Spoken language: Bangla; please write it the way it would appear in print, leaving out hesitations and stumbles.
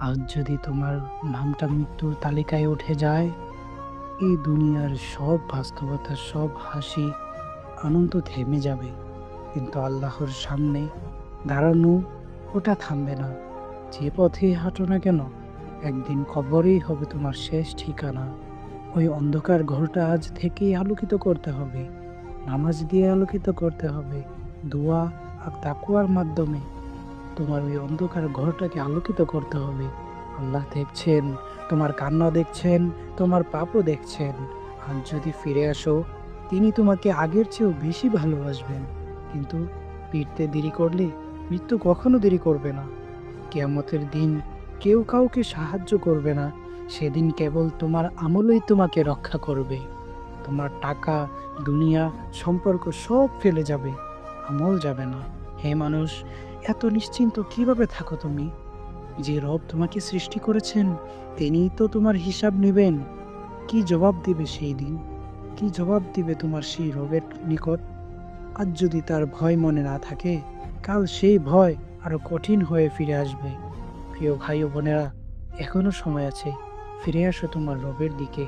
আজ যদি তোমার নামটা মৃত্যুর তালিকায় উঠে যায়, এই দুনিয়ার সব বাস্তবতা, সব হাসি, আনন্দ থেমে যাবে। কিন্তু আল্লাহর সামনে দাঁড়ানো, ওটা থামবে না। যে পথেই হাঁটো না কেন, একদিন কবরেই হবে তোমার শেষ ঠিকানা। ওই অন্ধকার ঘরটা আজ থেকেই আলোকিত করতে হবে। নামাজ দিয়ে আলোকিত করতে হবে। দোয়া আর তাকওয়ার মাধ্যমে তোমার ওই অন্ধকার ঘরটাকে আলোকিত করতে হবে। আল্লাহ দেখছেন, তোমার কান্না দেখছেন, তোমার পাপও দেখছেন। আর যদি ফিরে আসো, তিনি তোমাকে আগের চেয়েও বেশি ভালোবাসবেন। কিন্তু ফিরতে দেরি করলে মৃত্যু কখনো দেরি করবে না। কিয়ামতের দিন কেউ কাউকে সাহায্য করবে না। সেদিন কেবল তোমার আমলই তোমাকে রক্ষা করবে। তোমার টাকা, দুনিয়া, সম্পর্ক সব ফেলে যাবে, আমল যাবে না। হে মানুষ, এত নিশ্চিন্ত কিভাবে থাকো তুমি? যে রব তোমাকে সৃষ্টি করেছেন, তিনিই তো তোমার হিসাব নেবেন। কি জবাব দিবে সেই দিন? কি জবাব দিবে তোমার সেই রবের নিকট? আজ যদি তার ভয় মনে না থাকে, কাল সেই ভয় আরো কঠিন হয়ে ফিরে আসবে। প্রিয় ভাই ও বোনেরা, এখনো সময় আছে। ফিরে আসো তোমার রবের দিকে।